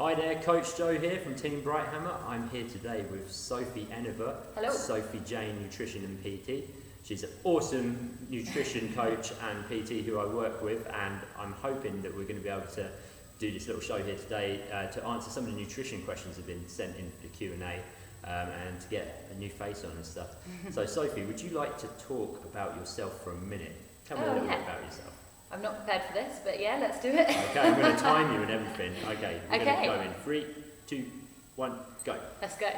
Hi there, Coach Joe here from Team Brighthammer. I'm here today with Sophie Enever. Hello. Sophie Jane Nutrition and PT. She's an awesome nutrition coach and PT who I work with, and I'm hoping that we're going to be able to do this little show here today to answer some of the nutrition questions that have been sent in for the Q&A and to get a new face on and stuff. So Sophie, would you like to talk about yourself for a minute? Tell me a little bit about yourself. I'm not prepared for this, but yeah, let's do it. Okay, I'm going to time you and everything. Okay, we're going to go in 3, 2, 1, go. Let's go.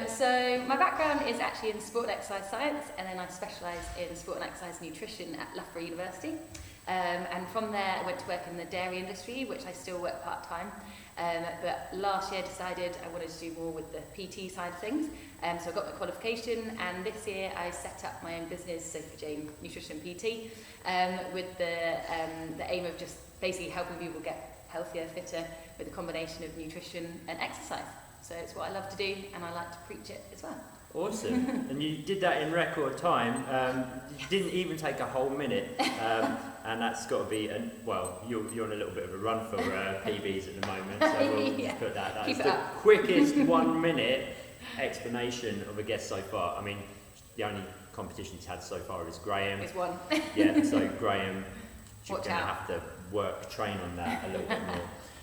So my background is actually in sport and exercise science, and then I specialise in sport and exercise nutrition at Loughborough University. And from there I went to work in the dairy industry, which I still work part-time. But last year decided I wanted to do more with the PT side of things. So I got my qualification, and this year I set up my own business, Sophie Jane Nutrition PT, with the aim of just basically helping people get healthier, fitter with a combination of nutrition and exercise. So it's what I love to do, and I like to preach it as well. Awesome. And you did that in record time. You didn't even take a whole minute. And that's got to be, you're on a little bit of a run for PBs at the moment, so we'll just put that. That's the quickest 1 minute explanation of a guest so far. I mean, the only competition he's had so far is Graham. It's one. Yeah, so Graham, you're Watch going to out. have to train on that a little bit more.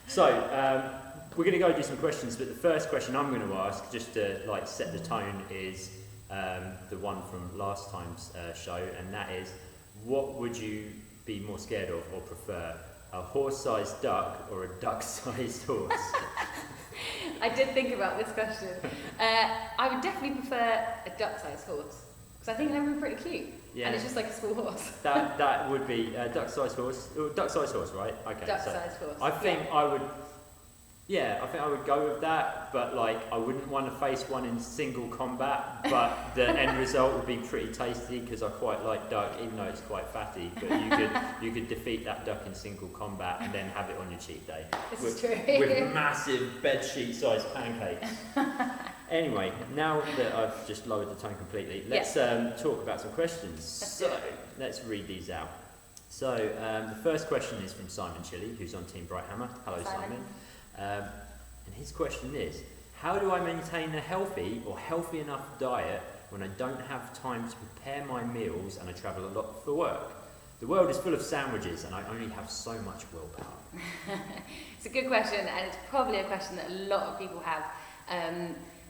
So, we're going to go do some questions, but the first question I'm going to ask, just to set the tone, is the one from last time's show, and that is, what would you be more scared of or prefer, a horse-sized duck or a duck-sized horse? I did think about this question. I would definitely prefer a duck-sized horse, because I think they're pretty cute. Yeah. And it's just like a small horse. that would be a duck-sized horse. Duck-sized horse, right? Okay. Duck-sized horse. I think I would. Yeah, I think I would go with that, but I wouldn't want to face one in single combat, but the end result would be pretty tasty because I quite like duck, even though it's quite fatty, but you could defeat that duck in single combat and then have it on your cheat day. This is true. With massive bedsheet sized pancakes. Anyway, now that I've just lowered the tone completely, let's talk about some questions. Let's read these out. So the first question is from Simon Chilly, who's on Team Brighthammer. Hello, Simon. And his question is, how do I maintain a healthy or healthy enough diet when I don't have time to prepare my meals and I travel a lot for work? The world is full of sandwiches and I only have so much willpower. It's a good question, and it's probably a question that a lot of people have.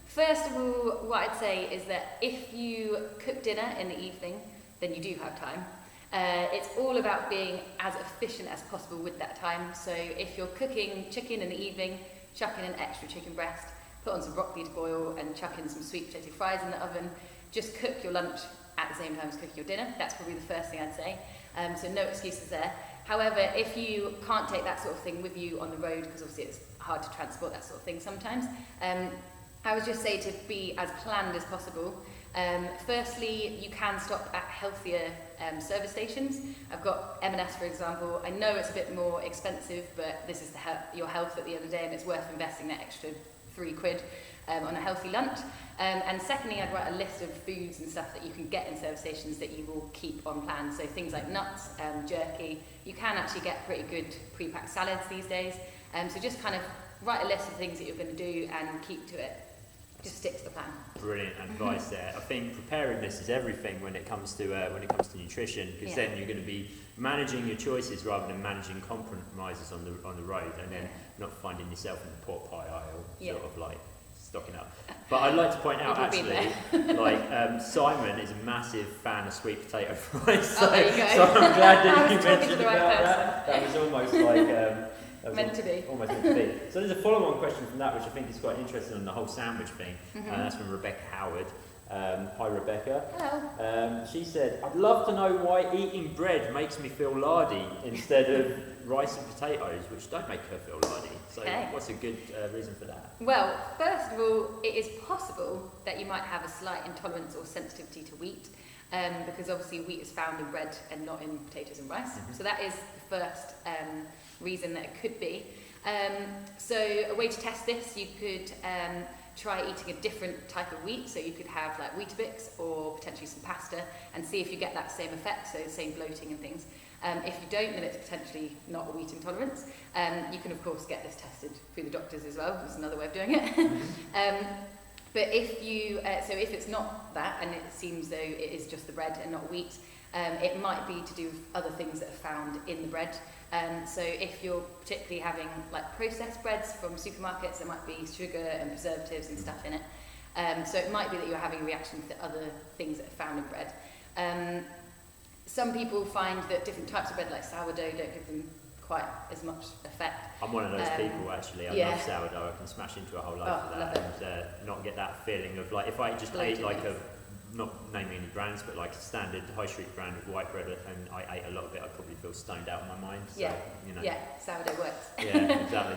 First of all, what I'd say is that if you cook dinner in the evening, then you do have time. It's all about being as efficient as possible with that time. So if you're cooking chicken in the evening, chuck in an extra chicken breast, put on some broccoli to boil and chuck in some sweet potato fries in the oven. Just cook your lunch at the same time as cooking your dinner. That's probably the first thing I'd say. So no excuses there. However, if you can't take that sort of thing with you on the road, because obviously it's hard to transport that sort of thing sometimes, I would just say to be as planned as possible. Firstly, you can stop at healthier service stations. I've got M&S, for example. I know it's a bit more expensive, but this is your health at the end of the day, and it's worth investing that extra £3 on a healthy lunch. And secondly, I'd write a list of foods and stuff that you can get in service stations that you will keep on plan. So things like nuts, jerky. You can actually get pretty good pre-packed salads these days. So just kind of write a list of things that you're going to do and keep to it. Just stick to the plan. Brilliant advice there. I think preparedness is everything when it comes to nutrition, because then you're going to be managing your choices rather than managing compromises on the road, and then not finding yourself in the pork pie aisle, sort of stocking up. But I'd like to point out actually, Simon is a massive fan of sweet potato fries, so I'm glad that you mentioned about that. That was almost meant to be. Almost meant to be. So there's a follow-on question from that, which I think is quite interesting on the whole sandwich thing. That's from Rebecca Howard. Hi, Rebecca. Hello. She said, I'd love to know why eating bread makes me feel lardy instead of rice and potatoes, which don't make her feel lardy. So what's a good reason for that? Well, first of all, it is possible that you might have a slight intolerance or sensitivity to wheat, because obviously wheat is found in bread and not in potatoes and rice. So that is the first reason that it could be. So a way to test this, you could try eating a different type of wheat. So you could have like Weetabix or potentially some pasta and see if you get that same effect, so same bloating and things. If you don't, then it's potentially not a wheat intolerance. You can of course get this tested through the doctors as well. There's another way of doing it. But if you, so if it's not that, and it seems though it is just the bread and not wheat, it might be to do with other things that are found in the bread. So if you're particularly having like processed breads from supermarkets, there might be sugar and preservatives and stuff in it. So it might be that you're having a reaction to other things that are found in bread. Some people find that different types of bread, like sourdough, don't give them quite as much effect. I'm one of those people actually. I love sourdough. I can smash into a whole loaf of that and not get that feeling of like if I just ate like a, not naming any brands, but like a standard high street brand of white bread and I ate a lot of it, I'd probably feel stoned out in my mind. So, you know. Yeah, sourdough works. Yeah, exactly.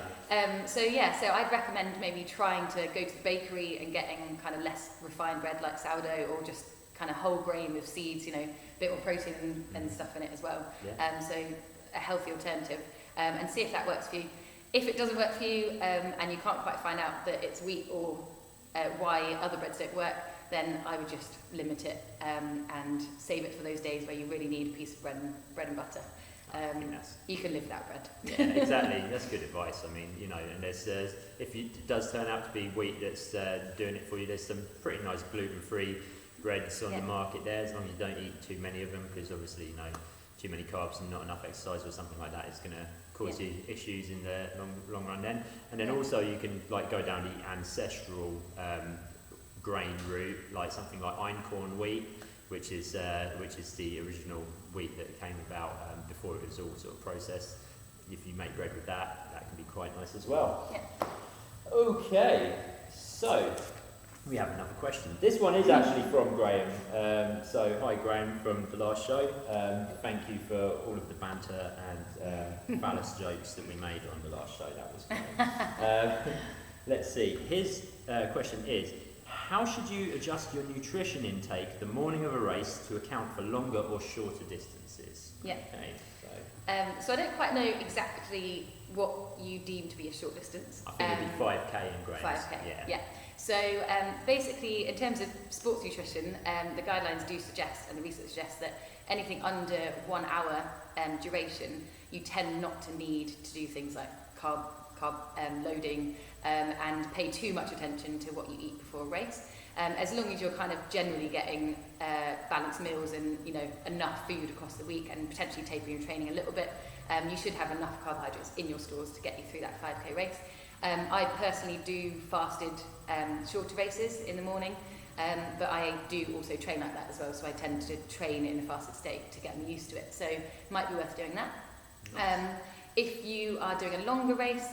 So I'd recommend maybe trying to go to the bakery and getting kind of less refined bread like sourdough, or just kind of whole grain with seeds, you know, a bit more protein and stuff in it as well. Yeah. So a healthy alternative, and see if that works for you. If it doesn't work for you, and you can't quite find out that it's wheat or why other breads don't work, then I would just limit it and save it for those days where you really need a piece of bread and butter. You can live without bread. Yeah, exactly. That's good advice. I mean, you know, and there's if it does turn out to be wheat that's doing it for you, there's some pretty nice gluten-free breads on the market there, as long as you don't eat too many of them, because obviously, you know, too many carbs and not enough exercise or something like that is going to cause you issues in the long run then. And then also you can like go down the ancestral grain route, like something like einkorn wheat, which is the original wheat that came about before it was all sort of processed. If you make bread with that, that can be quite nice as well. Yeah. Okay, so we have another question. This one is actually from Graham. So hi Graham from the last show. Thank you for all of the banter and phallus jokes that we made on the last show. That was fun. Let's see. His question is, how should you adjust your nutrition intake the morning of a race to account for longer or shorter distances? Yeah. Okay, so I don't quite know exactly what you deem to be a short distance. I think it'd be 5k in grams. 5k, yeah. So basically, in terms of sports nutrition, the guidelines do suggest, and the research suggests, that anything under 1 hour duration, you tend not to need to do things like carb loading and pay too much attention to what you eat before a race. As long as you're kind of generally getting balanced meals and, you know, enough food across the week and potentially tapering your training a little bit, you should have enough carbohydrates in your stores to get you through that 5k race. I personally do fasted shorter races in the morning, but I do also train like that as well, so I tend to train in a fasted state to get me used to it, so it might be worth doing that. Nice. If you are doing a longer race,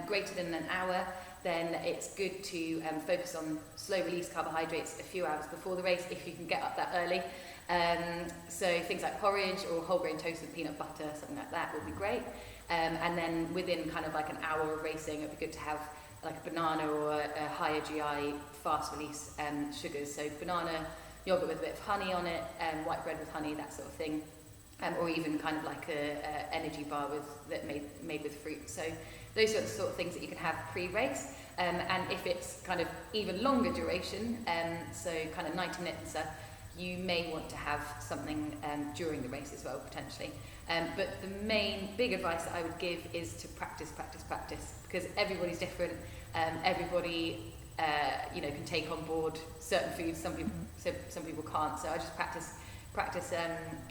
greater than an hour, then it's good to focus on slow release carbohydrates a few hours before the race if you can get up that early. So things like porridge or whole grain toast with peanut butter, something like that would be great. And then within kind of like an hour of racing, it would be good to have like a banana or a higher GI fast release sugars. So banana, yogurt with a bit of honey on it, white bread with honey, that sort of thing. Or even kind of like a energy bar made with fruit. So those are the sort of things that you can have pre-race. And if it's kind of even longer duration, so kind of 90 minutes and stuff, you may want to have something during the race as well, potentially. But the main big advice that I would give is to practice, because everybody's different. Everybody, can take on board certain foods. Some people can't. So I just practice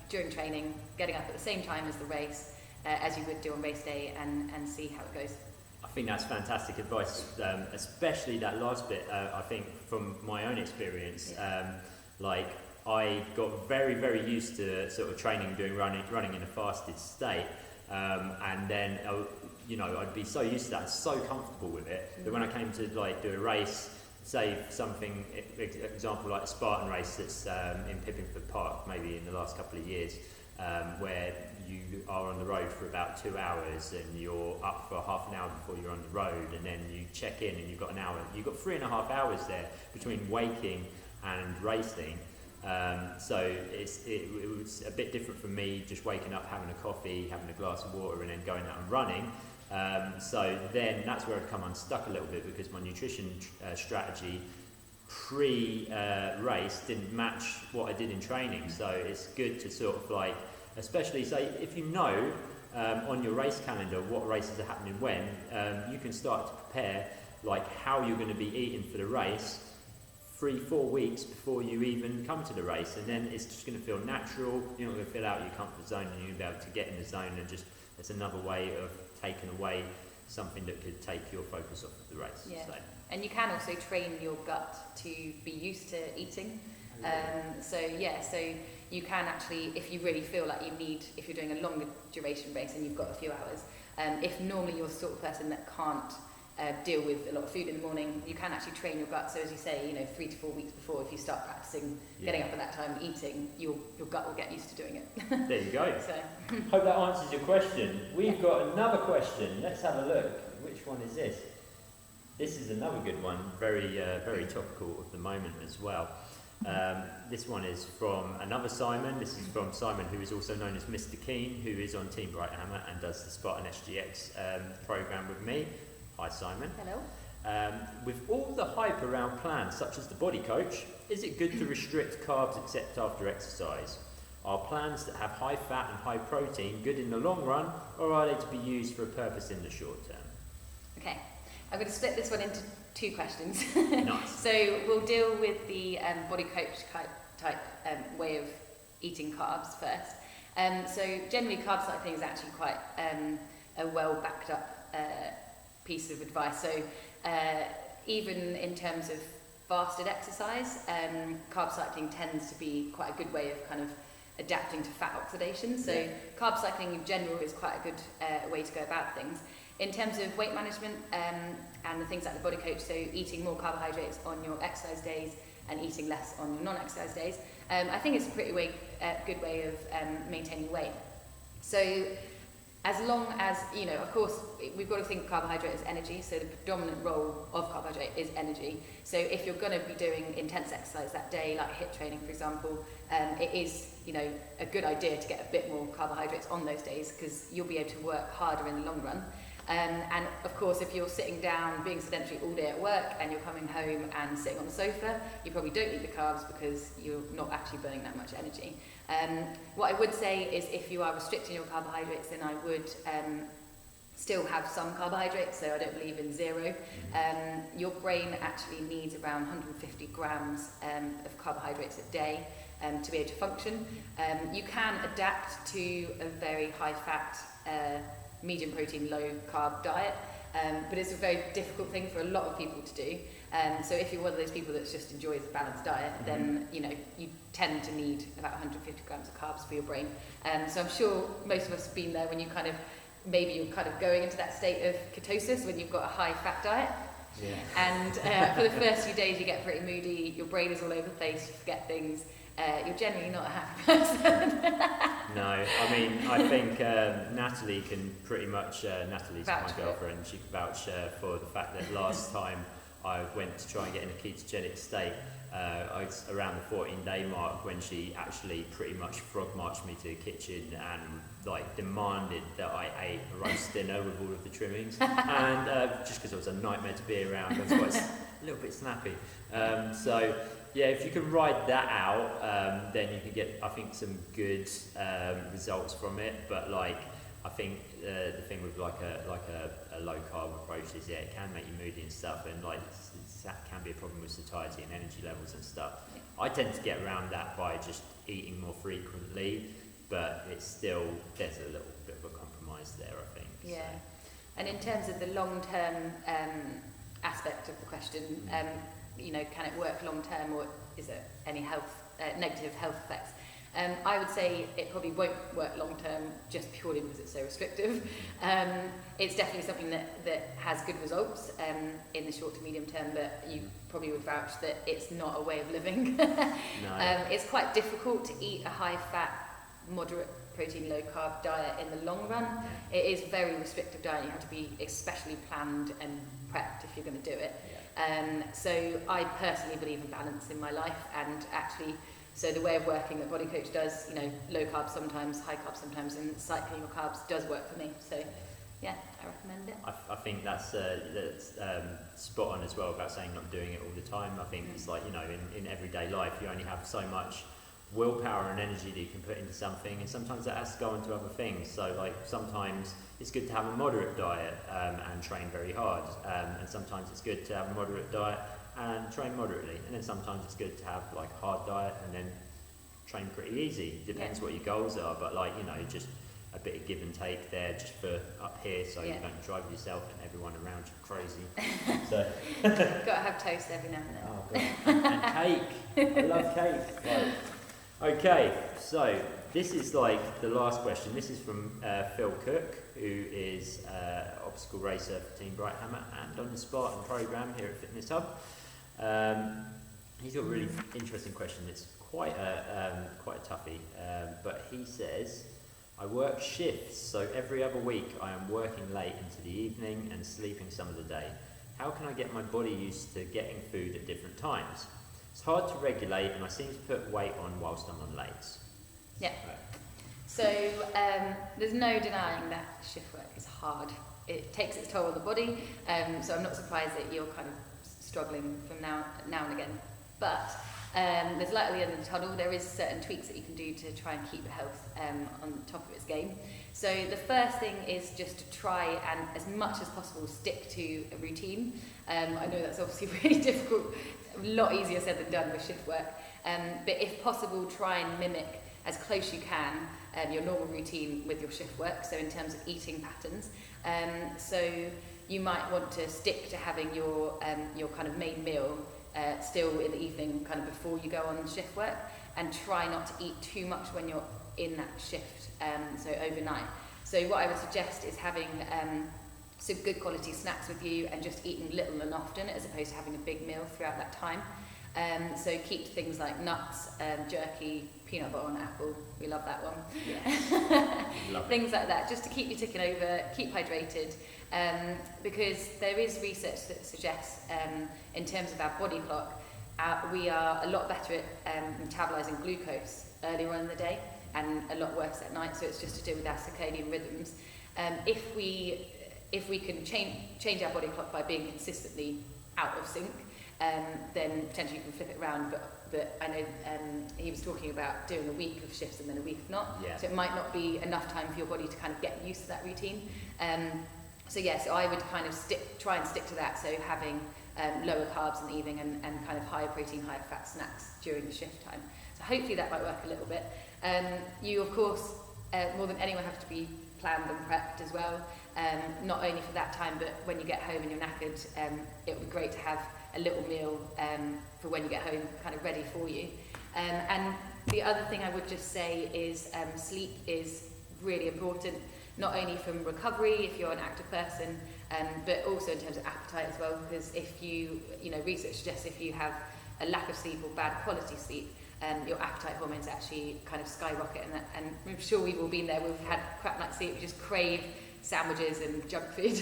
during training, getting up at the same time as the race, as you would do on race day, and see how it goes. I think that's fantastic advice, especially that last bit. I think from my own experience, I got very, very used to sort of training, doing running in a fasted state, and then I'd be so used to that, so comfortable with it, that when I came to like do a race, say something, example like a Spartan race that's in Pippingford Park, maybe in the last couple of years, where you are on the road for about 2 hours and you're up for half an hour before you're on the road, and then you check in and you've got an hour. You've got 3.5 hours there between waking and racing. So it was a bit different for me, just waking up, having a coffee, having a glass of water, and then going out and running. So then that's where I've come unstuck a little bit, because my nutrition strategy pre-race didn't match what I did in training. So it's good to sort of like especially say if you know on your race calendar what races are happening when, you can start to prepare like how you're going to be eating for the race 3-4 weeks before you even come to the race, and then it's just going to feel natural. You're not going to feel out of your comfort zone, and you're going to be able to get in the zone, and just it's another way of taking away something that could take your focus off of the race. Yeah. So. And you can also train your gut to be used to eating. So you can actually, if you really feel like you need, if you're doing a longer duration race and you've got a few hours, if normally you're the sort of person that can't deal with a lot of food in the morning, you can actually train your gut. So as you say, 3 to 4 weeks before, if you start practicing getting up at that time eating, your gut will get used to doing it. There you go. So. Hope that answers your question. We've got another question. Let's have a look. Which one is this? This is another good one, very topical at the moment as well. This one is from another Simon. This is from Simon, who is also known as Mr. Keane, who is on Team Bright Hammer and does the Spartan SGX program with me. Hi Simon. Hello. With all the hype around plans such as the Body Coach, is it good to restrict carbs except after exercise? Are plans that have high fat and high protein good in the long run, or are they to be used for a purpose in the short term? Okay, I'm going to split this one into 2 questions. Nice. So we'll deal with the Body Coach type way of eating carbs first. So generally carb cycling is actually quite a well backed up piece of advice. So even in terms of fasted exercise, carb cycling tends to be quite a good way of kind of adapting to fat oxidation. So carb cycling in general is quite a good way to go about things. In terms of weight management and the things like the Body Coach, so eating more carbohydrates on your exercise days and eating less on your non-exercise days, I think it's a pretty good way of maintaining weight. So as long as, of course, we've got to think of carbohydrate as energy, so the predominant role of carbohydrate is energy. So if you're going to be doing intense exercise that day, like HIIT training, for example, it is, a good idea to get a bit more carbohydrates on those days, because you'll be able to work harder in the long run. And of course, if you're sitting down being sedentary all day at work and you're coming home and sitting on the sofa, you probably don't need the carbs because you're not actually burning that much energy. What I would say is if you are restricting your carbohydrates, then I would still have some carbohydrates, so I don't believe in zero. Your brain actually needs around 150 grams of carbohydrates a day to be able to function. You can adapt to a very high fat, medium protein, low carb diet, but it's a very difficult thing for a lot of people to do. So if you're one of those people that just enjoys a balanced diet, then you tend to need about 150 grams of carbs for your brain. So I'm sure most of us have been there when maybe you're kind of going into that state of ketosis when you've got a high fat diet. Yeah. And for the first few days you get pretty moody, your brain is all over the place, you forget things. You're generally not a happy person. No, I mean, I think Natalie can pretty much, Natalie's my girlfriend, she can vouch for the fact that last time I went to try and get in a ketogenic state, I was around the 14-day mark when she actually pretty much frog marched me to the kitchen and demanded that I ate a roast dinner with all of the trimmings, and just because it was a nightmare to be around, I was quite a little bit snappy. So yeah, if you can ride that out, then you can get, I think, some good results from it. But I think the thing with a low carb approach is it can make you moody and stuff, and that can be a problem with satiety and energy levels and stuff. Yeah. I tend to get around that by just eating more frequently, but it's still, there's a little bit of a compromise there, I think. Yeah, so. And in terms of the long-term aspect of the question, can it work long-term, or is there any negative health effects? I would say it probably won't work long-term just purely because it's so restrictive. It's definitely something that has good results in the short to medium term, but you probably would vouch that it's not a way of living. No. It's quite difficult to eat a high-fat, moderate protein, low-carb diet in the long run. Yeah. It is a very restrictive diet. You have to be especially planned and prepped if you're going to do it. Yeah. So I personally believe in balance in my life, and actually, so the way of working that Body Coach does, low carb sometimes, high carb sometimes, and cycling your carbs does work for me. So yeah, I recommend it. I think that's spot on as well about saying not doing it all the time. I think it's in everyday life you only have so much willpower and energy that you can put into something, and sometimes that has to go into other things. So like sometimes it's good to have a moderate diet and train very hard, and sometimes it's good to have a moderate diet and train moderately, and then sometimes it's good to have like a hard diet and then train pretty easy. Depends what your goals are, but like, you know, just a bit of give and take there just for up here, so you don't drive yourself and everyone around you crazy. So Got to have toast every now and then. oh god, and cake. I love cake. Right. Okay, so this is like the last question. This is from Phil Cook, who is obstacle racer for Team Brighthammer and on the Spartan program here at Fitness Hub. He's got a really interesting question. It's quite a toughie, but he says, I work shifts, so every other week I am working late into the evening and sleeping some of the day. How can I get my body used to getting food at different times? It's hard to regulate and I seem to put weight on whilst I'm on lates. Yeah. So there's no denying that shift work is hard. It takes its toll on the body, so I'm not surprised that you're kind of struggling from now and again. But there's light at the end of the tunnel. There is certain tweaks that you can do to try and keep your health on the top of its game. So the first thing is just to try and, as much as possible, stick to a routine. I know that's obviously really difficult, a lot easier said than done with shift work. But if possible, try and mimic as close you can your normal routine with your shift work. So in terms of eating patterns, so you might want to stick to having your kind of main meal still in the evening, kind of before you go on shift work, and try not to eat too much when you're in that shift, so overnight. So what I would suggest is having some good quality snacks with you and just eating little and often, as opposed to having a big meal throughout that time. So keep things like nuts, jerky, peanut butter and apple, we love that one. Yeah. Love things like that, just to keep you ticking over, keep hydrated, because there is research that suggests in terms of our body clock, we are a lot better at metabolising glucose earlier on in the day and a lot worse at night, so it's just to do with our circadian rhythms. If we can change our body clock by being consistently out of sync, then potentially you can flip it around, but I know he was talking about doing a week of shifts and then a week of not, so it might not be enough time for your body to kind of get used to that routine. So I would kind of try and stick to that, so having lower carbs in the evening and kind of higher protein, higher fat snacks during the shift time. So hopefully that might work a little bit. You of course, more than anyone, have to be planned and prepped as well, not only for that time, but when you get home and you're knackered, it would be great to have a little meal for when you get home, kind of ready for you. And the other thing I would just say is sleep is really important, not only from recovery if you're an active person, but also in terms of appetite as well, because if research suggests if you have a lack of sleep or bad quality sleep, your appetite hormones actually kind of skyrocket, and I'm sure we've all been there. We've had crap night's sleep, we just crave sandwiches and junk food.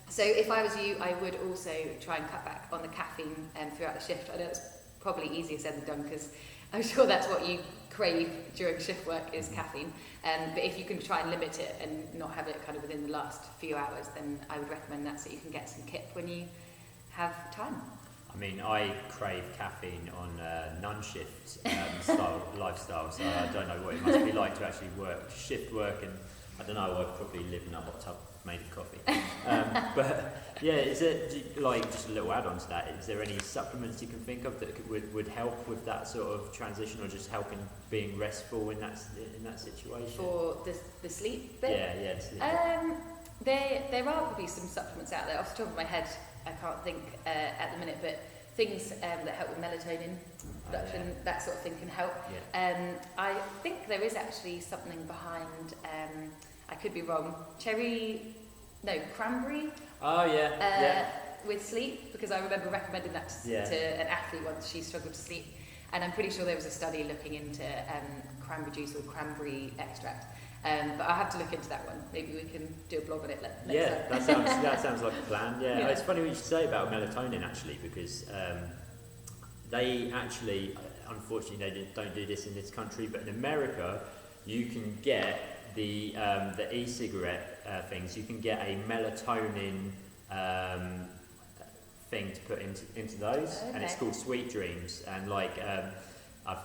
So if I was you, I would also try and cut back on the caffeine throughout the shift. I know it's probably easier said than done, because I'm sure that's what you crave during shift work is caffeine. But if you can try and limit it and not have it kind of within the last few hours, then I would recommend that, so you can get some kip when you have time. I mean, I crave caffeine on non-shift lifestyle, so I don't know what it must be like to actually shift work, and I don't know, I'd probably live in a hot tub made of coffee. But yeah, is it like just a little add-on to that? Is there any supplements you can think of that would help with that sort of transition, or just helping being restful in that situation? For the sleep bit? Yeah, the sleep bit. There are probably some supplements out there. Off the top of my head, I can't think at the minute, but things that help with melatonin production, that sort of thing can help. Yeah. I think there is actually something behind, I could be wrong, cranberry. Oh yeah. With sleep, because I remember recommending that to an athlete once. She struggled to sleep, and I'm pretty sure there was a study looking into cranberry juice or cranberry extract. But I'll have to look into that one. Maybe we can do a blog on it next time. that sounds like a plan. Yeah. It's funny what you say about melatonin, actually, because they actually, unfortunately, they don't do this in this country, but in America, you can get the e-cigarette things. You can get a melatonin thing to put into those, and it's called Sweet Dreams. And I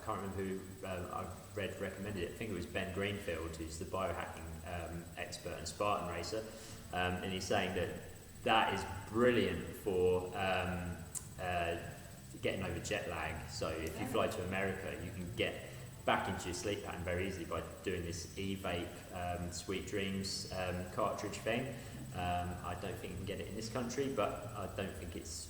can't remember who I've recommended it. I think it was Ben Greenfield, who's the biohacking expert and Spartan racer, and he's saying that is brilliant for getting over jet lag. So if you fly to America, you can get back into your sleep pattern very easily by doing this e-vape Sweet Dreams cartridge thing. I don't think you can get it in this country, but I don't think it's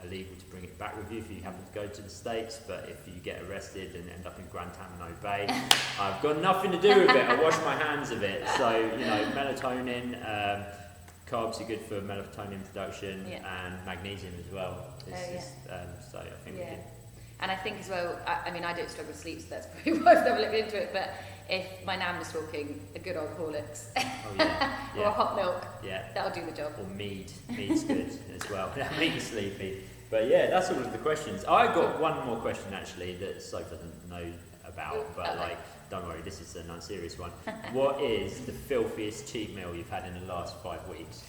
illegal to bring it back with you if you happen to go to the States. But if you get arrested and end up in Guantanamo Bay, I've got nothing to do with it. I wash my hands of it. So, you know, melatonin, carbs are good for melatonin production, and magnesium as well. So I think we can. And I think as well, I mean, I don't struggle with sleep, so that's probably why I've never looked into it, but if my nan was talking, a good old Horlicks or a hot milk, that'll do the job. Or mead's good as well. That makes you sleepy. But yeah, that's all of the questions. I got one more question actually that Soph doesn't know about, but like, don't worry, this is an unserious one. What is the filthiest cheat meal you've had in the last 5 weeks?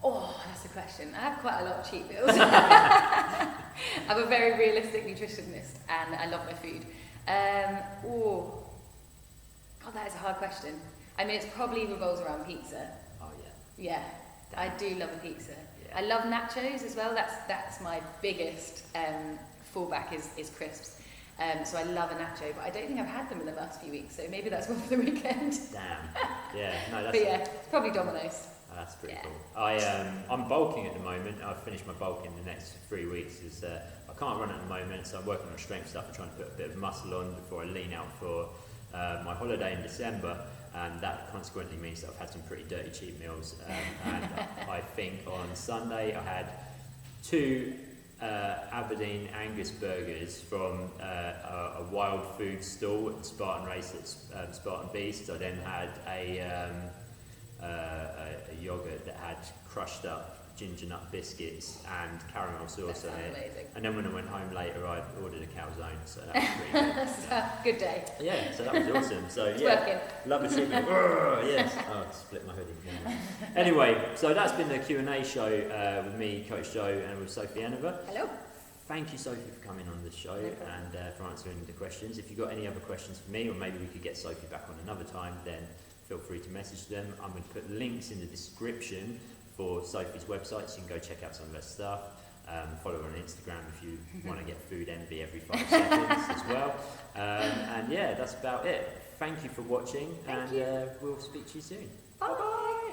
Oh, that's a question. I have quite a lot of cheat meals. I'm a very realistic nutritionist and I love my food. God, that is a hard question. I mean, it probably revolves around pizza. Oh yeah. Yeah, I do love a pizza. Yeah. I love nachos as well. That's my biggest fallback is crisps. So I love a nacho, but I don't think I've had them in the last few weeks. So maybe that's one for the weekend. Damn. Yeah. No, that's. But yeah, it's probably Domino's. That's pretty cool. I'm bulking at the moment. I'll finish my bulk in the next 3 weeks. I can't run at the moment, so I'm working on strength stuff and trying to put a bit of muscle on before I lean out for my holiday in December. And that consequently means that I've had some pretty dirty cheat meals. And I think on Sunday I had 2 Aberdeen Angus burgers from a wild food stall at Spartan Race at Spartan Beast. I then had a yogurt that had crushed up ginger nut biscuits and caramel sauce on it. Amazing. And then when I went home later, I ordered a calzone, so that was pretty good. Good day. Yeah, so that was awesome. So it's working. Love a treatment. Yes. Oh, split my hoodie. Yeah. Anyway, so that's been the Q&A show with me, Coach Joe, and with Sophie Enever. Hello. Thank you, Sophie, for coming on the show and for answering the questions. If you've got any other questions for me, or maybe we could get Sophie back on another time, then feel free to message them. I'm going to put links in the description for Sophie's website, so you can go check out some of her stuff. Follow her on Instagram if you want to get food envy every 5 seconds as well. And yeah, that's about it. Thank you for watching, and we'll speak to you soon. Bye.